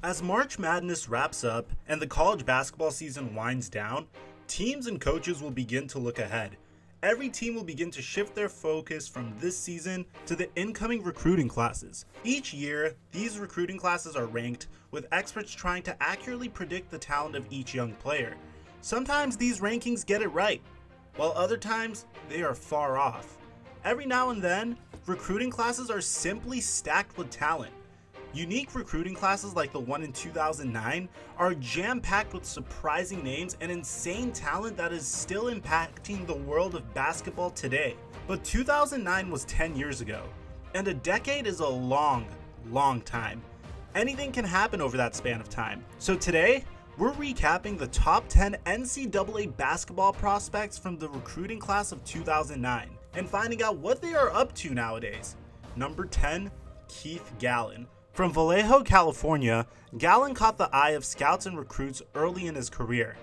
As March Madness wraps up and the college basketball season winds down, teams and coaches will begin to look ahead. Every team will begin to shift their focus from this season to the incoming recruiting classes. Each year, these recruiting classes are ranked, with experts trying to accurately predict the talent of each young player. Sometimes these rankings get it right, while other times they are far off. Every now and then, recruiting classes are simply stacked with talent. Unique recruiting classes like the one in 2009 are jam-packed with surprising names and insane talent that is still impacting the world of basketball today. But 2009 was 10 years ago, and a decade is a long time. Anything can happen over that span of time. So today, we're recapping the top 10 NCAA basketball prospects from the recruiting class of 2009 and finding out what they are up to nowadays. Number 10, Keith Gallen. From Vallejo, California, Gallen caught the eye of scouts and recruits early in his career.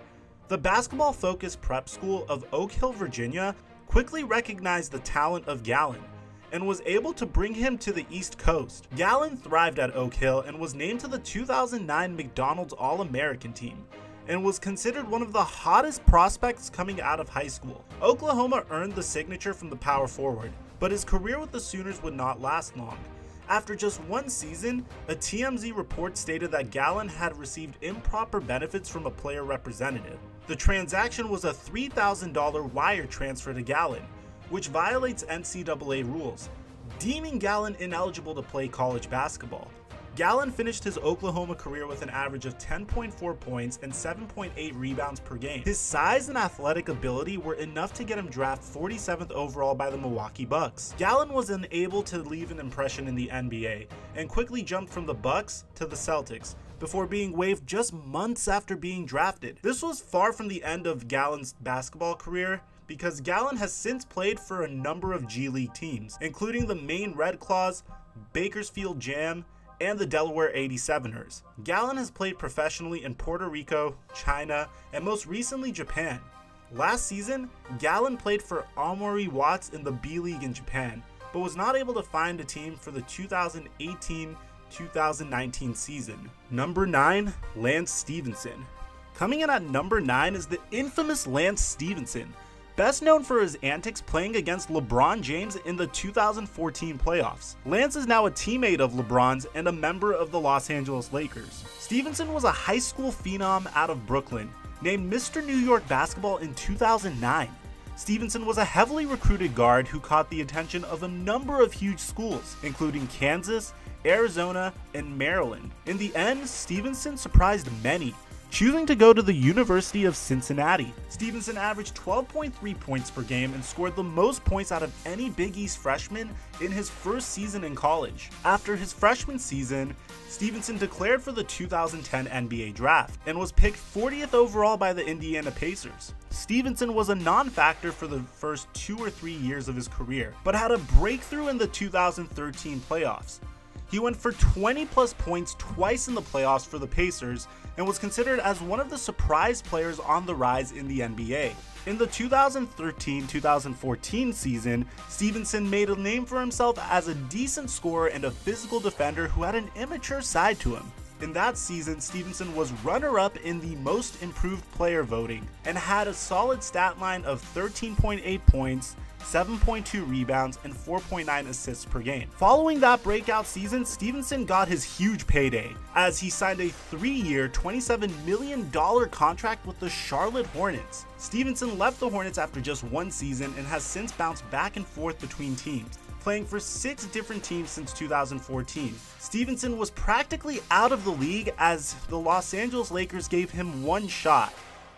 The basketball-focused prep school of Oak Hill, Virginia, quickly recognized the talent of Gallen and was able to bring him to the East Coast. Gallen thrived at Oak Hill and was named to the 2009 McDonald's All-American team and was considered one of the hottest prospects coming out of high school. Oklahoma earned the signature from the power forward, but his career with the Sooners would not last long. After just one season, a TMZ report stated that Gallen had received improper benefits from a player representative. The transaction was a $3,000 wire transfer to Gallen, which violates NCAA rules, deeming Gallen ineligible to play college basketball. Gallen finished his Oklahoma career with an average of 10.4 points and 7.8 rebounds per game. His size and athletic ability were enough to get him drafted 47th overall by the Milwaukee Bucks. Gallen was unable to leave an impression in the NBA and quickly jumped from the Bucks to the Celtics before being waived just months after being drafted. This was far from the end of Gallen's basketball career, because Gallen has since played for a number of G League teams, including the Maine Red Claws, Bakersfield Jam, and the Delaware 87ers. Gallen has played professionally in Puerto Rico, China, and most recently Japan. Last season, Gallen played for Aomori Watts in the B League in Japan, but was not able to find a team for the 2018-2019 season. Number 9, Lance Stephenson. Coming in at number 9 is the infamous Lance Stephenson, best known for his antics playing against LeBron James in the 2014 playoffs. Lance is now a teammate of LeBron's and a member of the Los Angeles Lakers. Stephenson was a high school phenom out of Brooklyn, named Mr. New York Basketball in 2009. Stephenson was a heavily recruited guard who caught the attention of a number of huge schools, including Kansas, Arizona, and Maryland. In the end, Stephenson surprised many, choosing to go to the University of Cincinnati. Stephenson averaged 12.3 points per game and scored the most points out of any Big East freshman in his first season in college. After his freshman season, Stephenson declared for the 2010 NBA draft and was picked 40th overall by the Indiana Pacers. Stephenson was a non-factor for the first 2 or 3 years of his career, but had a breakthrough in the 2013 playoffs. He went for 20+ points twice in the playoffs for the Pacers and was considered as one of the surprise players on the rise in the NBA. In the 2013-2014 season, Stephenson made a name for himself as a decent scorer and a physical defender who had an immature side to him. In that season, Stephenson was runner-up in the most improved player voting and had a solid stat line of 13.8 points, 7.2 rebounds, and 4.9 assists per game. Following that breakout season, Stephenson got his huge payday as he signed a 3-year, $27 million contract with the Charlotte Hornets. Stephenson left the Hornets after just one season and has since bounced back and forth between teams, playing for 6 different teams since 2014. Stephenson was practically out of the league as the Los Angeles Lakers gave him one shot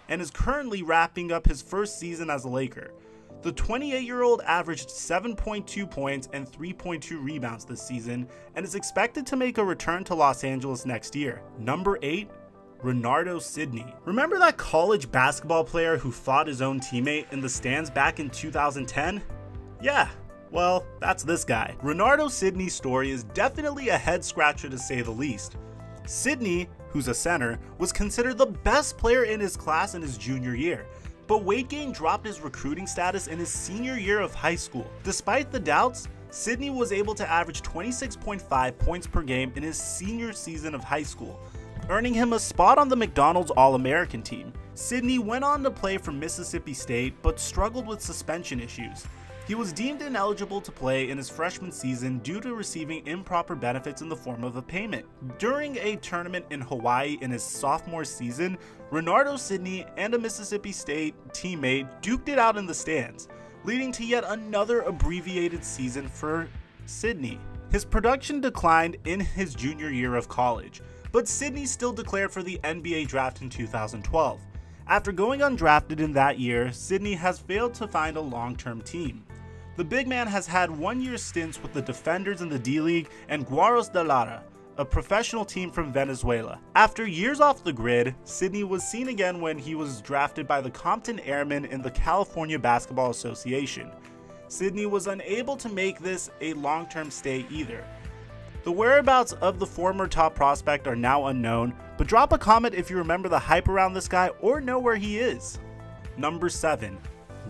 and is currently wrapping up his first season as a Laker. The 28-year-old averaged 7.2 points and 3.2 rebounds this season and is expected to make a return to Los Angeles next year. Number 8, Renard OhSydney. Remember that college basketball player who fought his own teammate in the stands back in 2010? Yeah, well, that's this guy. Renard OhSydney's story is definitely a head-scratcher to say the least. Sydney, who's a center, was considered the best player in his class in his junior year, but weight gain dropped his recruiting status in his senior year of high school. Despite the doubts, Sydney was able to average 26.5 points per game in his senior season of high school, earning him a spot on the McDonald's All-American team. Sidney went on to play for Mississippi State but struggled with suspension issues. He was deemed ineligible to play in his freshman season due to receiving improper benefits in the form of a payment. During a tournament in Hawaii in his sophomore season, Renard OhSydney and a Mississippi State teammate duked it out in the stands, leading to yet another abbreviated season for Sidney. His production declined in his junior year of college, but Sidney still declared for the NBA draft in 2012. After going undrafted in that year, Sidney has failed to find a long-term team. The big man has had one-year stints with the Defenders in the D-League and Guaros de Lara, a professional team from Venezuela. After years off the grid, Sidney was seen again when he was drafted by the Compton Airmen in the California Basketball Association. Sidney was unable to make this a long-term stay either. The whereabouts of the former top prospect are now unknown, but drop a comment if you remember the hype around this guy or know where he is. Number 7.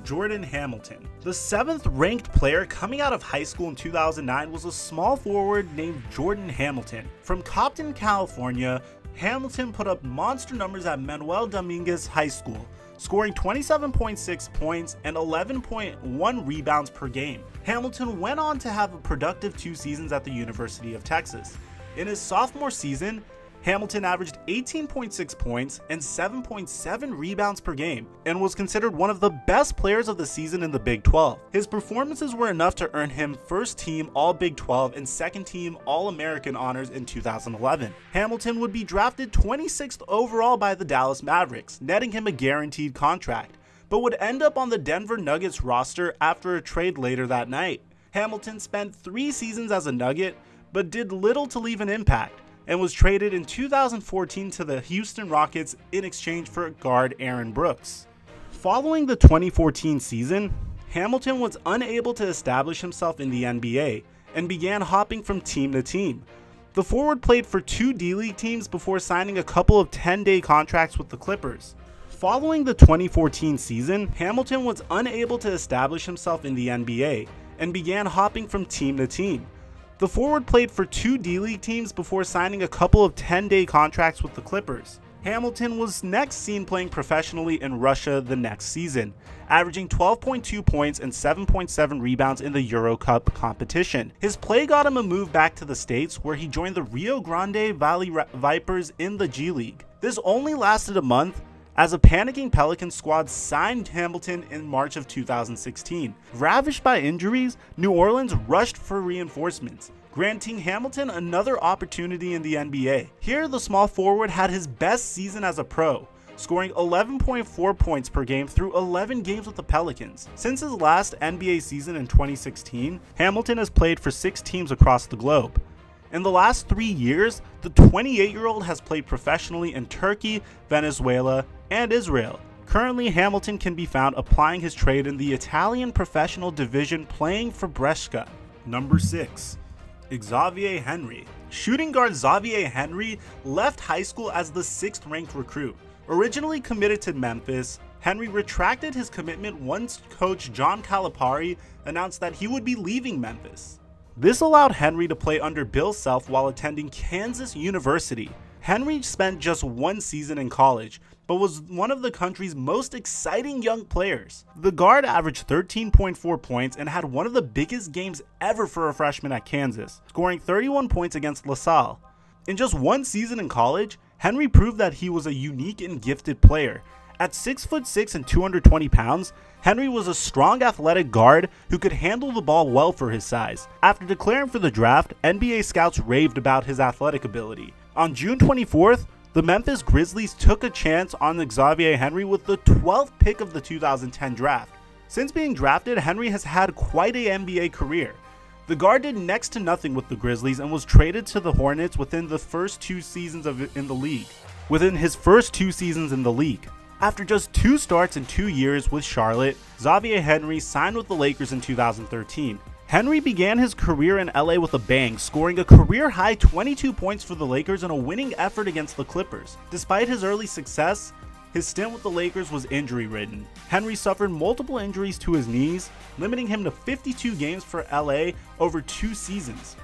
Jordan Hamilton. The 7th ranked player coming out of high school in 2009 was a small forward named Jordan Hamilton. From Compton, California, Hamilton put up monster numbers at Manuel Dominguez High School, scoring 27.6 points and 11.1 rebounds per game. Hamilton went on to have a productive 2 seasons at the University of Texas. In his sophomore season, Hamilton averaged 18.6 points and 7.7 rebounds per game and was considered one of the best players of the season in the Big 12. His performances were enough to earn him first team All Big 12 and second team All-American honors in 2011. Hamilton would be drafted 26th overall by the Dallas Mavericks, netting him a guaranteed contract, but would end up on the Denver Nuggets roster after a trade later that night. Hamilton spent 3 seasons as a Nugget, but did little to leave an impact, and was traded in 2014 to the Houston Rockets in exchange for guard Aaron Brooks. Following the 2014 season, Hamilton was unable to establish himself in the NBA and began hopping from team to team. The forward played for 2 D-League teams before signing a couple of 10-day contracts with the Clippers. Following the 2014 season, Hamilton was unable to establish himself in the NBA and began hopping from team to team. The forward played for 2 D-League teams before signing a couple of 10-day contracts with the Clippers. Hamilton was next seen playing professionally in Russia the next season, averaging 12.2 points and 7.7 rebounds in the Euro Cup competition. His play got him a move back to the States, where he joined the Rio Grande Valley Vipers in the G League. This only lasted a month, as a panicking Pelicans squad signed Hamilton in March of 2016. Ravished by injuries, New Orleans rushed for reinforcements, granting Hamilton another opportunity in the NBA. Here, the small forward had his best season as a pro, scoring 11.4 points per game through 11 games with the Pelicans. Since his last NBA season in 2016, Hamilton has played for 6 teams across the globe. In the last 3 years, the 28-year-old has played professionally in Turkey, Venezuela, and Israel. Currently, Hamilton can be found applying his trade in the Italian professional division, playing for Brescia. Number 6. Xavier Henry. Shooting guard Xavier Henry left high school as the 6th ranked recruit. Originally committed to Memphis, Henry retracted his commitment once coach John Calipari announced that he would be leaving Memphis. This allowed Henry to play under Bill Self while attending Kansas University. Henry spent just 1 season in college, but was one of the country's most exciting young players. The guard averaged 13.4 points and had one of the biggest games ever for a freshman at Kansas, scoring 31 points against LaSalle. In just 1 season in college, Henry proved that he was a unique and gifted player. At 6'6" and 220 pounds, Henry was a strong athletic guard who could handle the ball well for his size. After declaring for the draft, NBA scouts raved about his athletic ability. On June 24th, the Memphis Grizzlies took a chance on Xavier Henry with the 12th pick of the 2010 draft. Since being drafted, Henry has had quite an NBA career. The guard did next to nothing with the Grizzlies and was traded to the Hornets within his first 2 seasons in the league. After just 2 starts in 2 years with Charlotte, Xavier Henry signed with the Lakers in 2013. Henry began his career in LA with a bang, scoring a career-high 22 points for the Lakers in a winning effort against the Clippers. Despite his early success, his stint with the Lakers was injury-ridden. Henry suffered multiple injuries to his knees, limiting him to 52 games for LA over 2 seasons.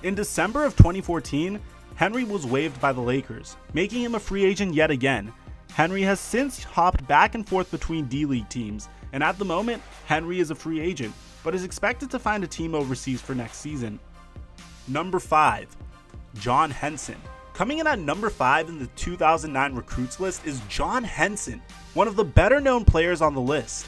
In December of 2014, Henry was waived by the Lakers, making him a free agent yet again. Henry has since hopped back and forth between D-League teams, and at the moment, Henry is a free agent, but is expected to find a team overseas for next season. Number 5. John Henson. Coming in at number 5 in the 2009 recruits list is John Henson, one of the better known players on the list.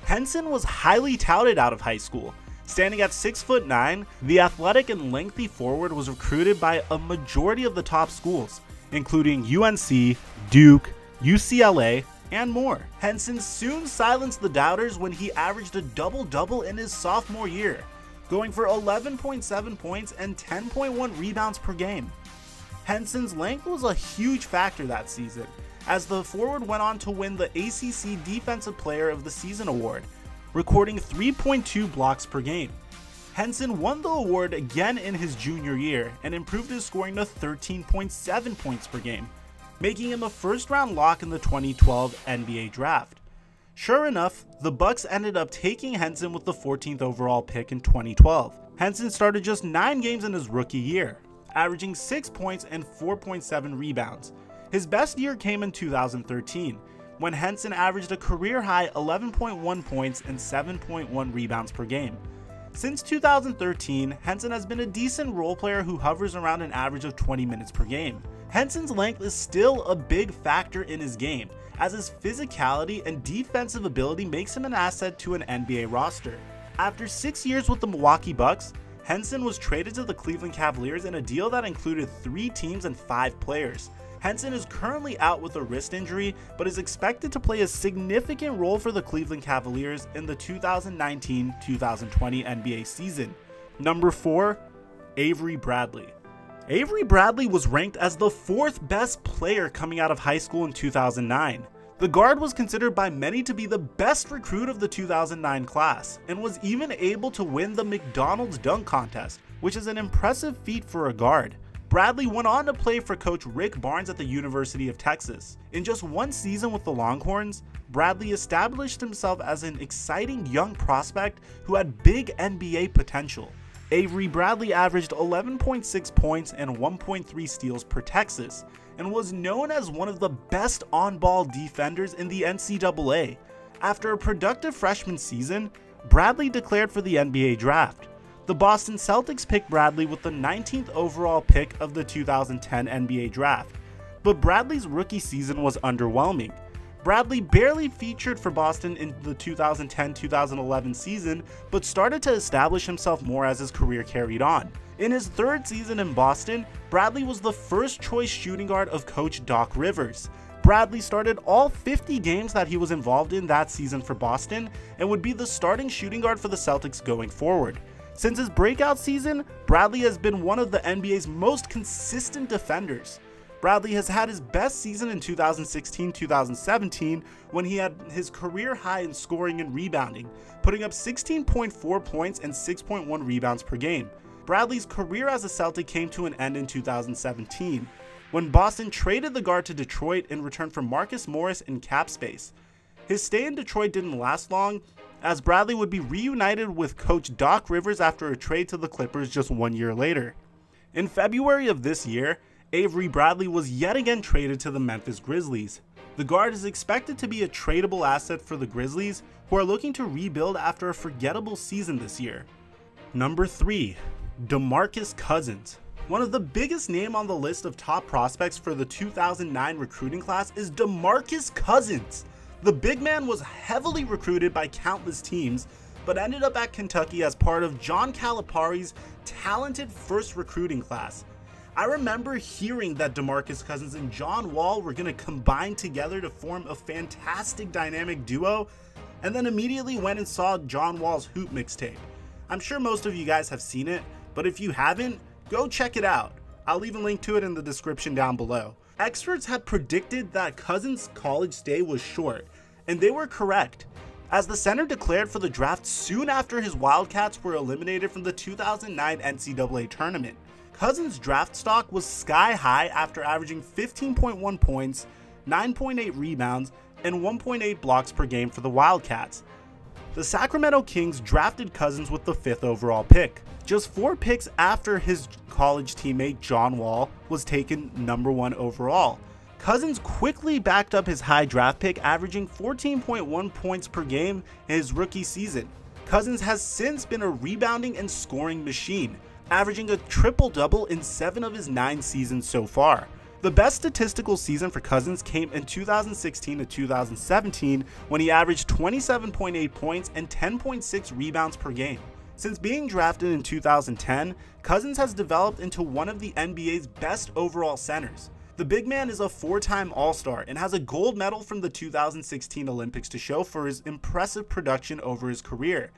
Henson was highly touted out of high school. Standing at 6'9", the athletic and lengthy forward was recruited by a majority of the top schools, including UNC, Duke, UCLA, and more. Henson soon silenced the doubters when he averaged a double-double in his sophomore year, going for 11.7 points and 10.1 rebounds per game. Henson's length was a huge factor that season, as the forward went on to win the ACC Defensive Player of the Season award, recording 3.2 blocks per game. Henson won the award again in his junior year and improved his scoring to 13.7 points per game, making him a first-round lock in the 2012 NBA draft. Sure enough, the Bucks ended up taking Henson with the 14th overall pick in 2012. Henson started just 9 games in his rookie year, averaging 6 points and 4.7 rebounds. His best year came in 2013, when Henson averaged a career-high 11.1 points and 7.1 rebounds per game. Since 2013, Henson has been a decent role player who hovers around an average of 20 minutes per game. Henson's length is still a big factor in his game, as his physicality and defensive ability makes him an asset to an NBA roster. After 6 years with the Milwaukee Bucks, Henson was traded to the Cleveland Cavaliers in a deal that included 3 teams and 5 players. Henson is currently out with a wrist injury, but is expected to play a significant role for the Cleveland Cavaliers in the 2019-2020 NBA season. Number 4. Avery Bradley. Avery Bradley was ranked as the 4th best player coming out of high school in 2009. The guard was considered by many to be the best recruit of the 2009 class, and was even able to win the McDonald's dunk contest, which is an impressive feat for a guard. Bradley went on to play for coach Rick Barnes at the University of Texas. In just 1 season with the Longhorns, Bradley established himself as an exciting young prospect who had big NBA potential. Avery Bradley averaged 11.6 points and 1.3 steals per Texas, and was known as one of the best on-ball defenders in the NCAA. After a productive freshman season, Bradley declared for the NBA draft. The Boston Celtics picked Bradley with the 19th overall pick of the 2010 NBA draft, but Bradley's rookie season was underwhelming. Bradley barely featured for Boston in the 2010-2011 season, but started to establish himself more as his career carried on. In his 3rd season in Boston, Bradley was the first choice shooting guard of coach Doc Rivers. Bradley started all 50 games that he was involved in that season for Boston, and would be the starting shooting guard for the Celtics going forward. Since his breakout season, Bradley has been one of the NBA's most consistent defenders. Bradley has had his best season in 2016-2017 when he had his career high in scoring and rebounding, putting up 16.4 points and 6.1 rebounds per game. Bradley's career as a Celtic came to an end in 2017, when Boston traded the guard to Detroit in return for Marcus Morris and cap space. His stay in Detroit didn't last long, as Bradley would be reunited with coach Doc Rivers after a trade to the Clippers just 1 year later. In February of this year, Avery Bradley was yet again traded to the Memphis Grizzlies. The guard is expected to be a tradable asset for the Grizzlies, who are looking to rebuild after a forgettable season this year. Number 3. DeMarcus Cousins. One of the biggest names on the list of top prospects for the 2009 recruiting class is DeMarcus Cousins. The big man was heavily recruited by countless teams, but ended up at Kentucky as part of John Calipari's talented first recruiting class. I remember hearing that DeMarcus Cousins and John Wall were going to combine together to form a fantastic dynamic duo, and then immediately went and saw John Wall's Hoop mixtape. I'm sure most of you guys have seen it, but if you haven't, go check it out. I'll leave a link to it in the description down below. Experts had predicted that Cousins' college stay was short, and they were correct, as the center declared for the draft soon after his Wildcats were eliminated from the 2009 NCAA tournament. Cousins' draft stock was sky high after averaging 15.1 points, 9.8 rebounds, and 1.8 blocks per game for the Wildcats. The Sacramento Kings drafted Cousins with the 5th overall pick, just 4 picks after his college teammate John Wall was taken number 1 overall. Cousins quickly backed up his high draft pick, averaging 14.1 points per game in his rookie season. Cousins has since been a rebounding and scoring machine, averaging a triple-double in 7 of his 9 seasons so far. The best statistical season for Cousins came in 2016 to 2017 when he averaged 27.8 points and 10.6 rebounds per game. Since being drafted in 2010, Cousins has developed into one of the NBA's best overall centers. The big man is a 4-time All-Star and has a gold medal from the 2016 Olympics to show for his impressive production over his career.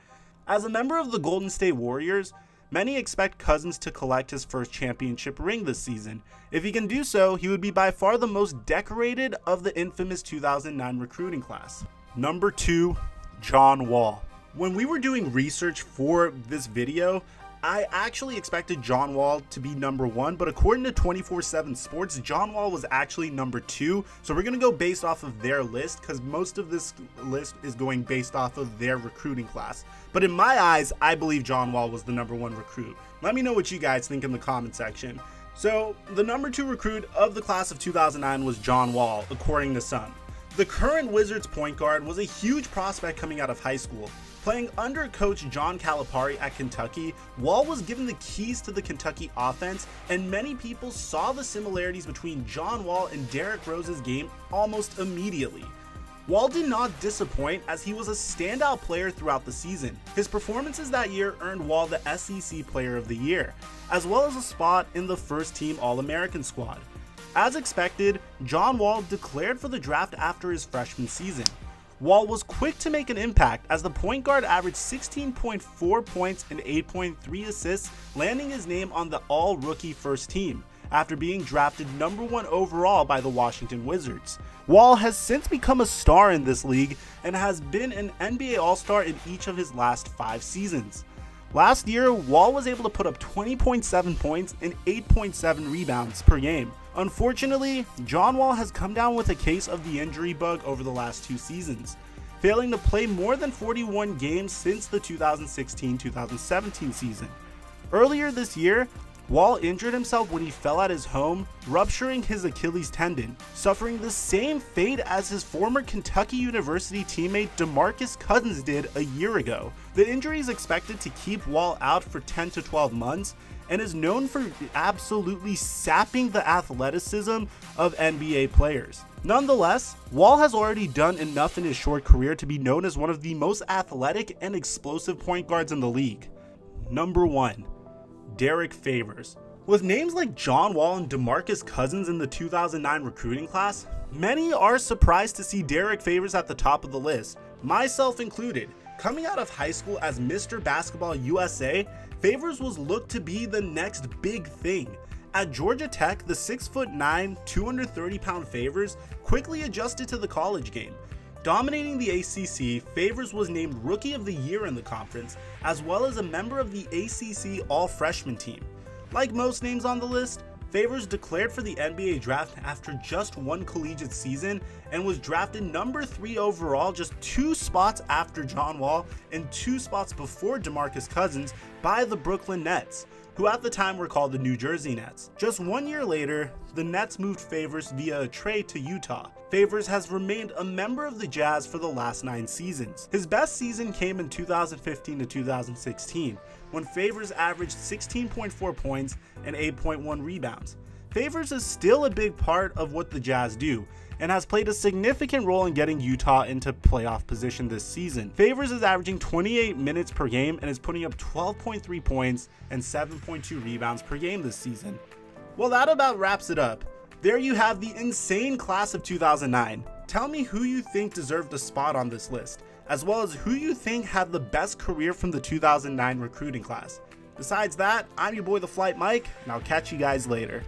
As a member of the Golden State Warriors, many expect Cousins to collect his first championship ring this season. If he can do so, he would be by far the most decorated of the infamous 2009 recruiting class. Number 2, John Wall. When we were doing research for this video, I actually expected John Wall to be number 1, but according to 24/7 Sports, John Wall was actually number 2. So we're going to go based off of their list because most of this list is going based off of their recruiting class. But in my eyes, I believe John Wall was the number 1 recruit. Let me know what you guys think in the comment section. So the number 2 recruit of the class of 2009 was John Wall, according to some. The current Wizards point guard was a huge prospect coming out of high school. Playing under coach John Calipari at Kentucky, Wall was given the keys to the Kentucky offense, and many people saw the similarities between John Wall and Derrick Rose's game almost immediately. Wall did not disappoint as he was a standout player throughout the season. His performances that year earned Wall the SEC Player of the Year, as well as a spot in the first-team All-American squad. As expected, John Wall declared for the draft after his freshman season. Wall was quick to make an impact as the point guard averaged 16.4 points and 8.3 assists, landing his name on the all-rookie first team after being drafted number 1 overall by the Washington Wizards. Wall has since become a star in this league and has been an NBA All-Star in each of his last 5 seasons. Last year, Wall was able to put up 20.7 points and 8.7 rebounds per game. Unfortunately, John Wall has come down with a case of the injury bug over the last 2 seasons, failing to play more than 41 games since the 2016-2017 season. Earlier this year, Wall injured himself when he fell at his home, rupturing his Achilles tendon, suffering the same fate as his former Kentucky University teammate DeMarcus Cousins did a year ago. The injury is expected to keep Wall out for 10 to 12 months and is known for absolutely sapping the athleticism of NBA players. Nonetheless, Wall has already done enough in his short career to be known as one of the most athletic and explosive point guards in the league. Number 1. Derrick Favors. With names like John Wall and DeMarcus Cousins in the 2009 recruiting class, many are surprised to see Derrick Favors at the top of the list, myself included. Coming out of high school as Mr. Basketball USA, Favors was looked to be the next big thing. At Georgia Tech, the 6'9", 230-pound Favors quickly adjusted to the college game. Dominating the ACC, Favors was named Rookie of the Year in the conference, as well as a member of the ACC All-Freshman team. Like most names on the list, Favors declared for the NBA draft after just 1 collegiate season and was drafted number 3 overall, just 2 spots after John Wall and 2 spots before DeMarcus Cousins by the Brooklyn Nets, who at the time were called the New Jersey Nets. Just 1 year later, the Nets moved Favors via a trade to Utah. Favors has remained a member of the Jazz for the last 9 seasons. His best season came in 2015 to 2016, when Favors averaged 16.4 points and 8.1 rebounds. Favors is still a big part of what the Jazz do, and has played a significant role in getting Utah into playoff position this season. Favors is averaging 28 minutes per game and is putting up 12.3 points and 7.2 rebounds per game this season. Well, that about wraps it up. There you have the insane class of 2009. Tell me who you think deserved a spot on this list, as well as who you think had the best career from the 2009 recruiting class. Besides that, I'm your boy TheFlightMike, and I'll catch you guys later.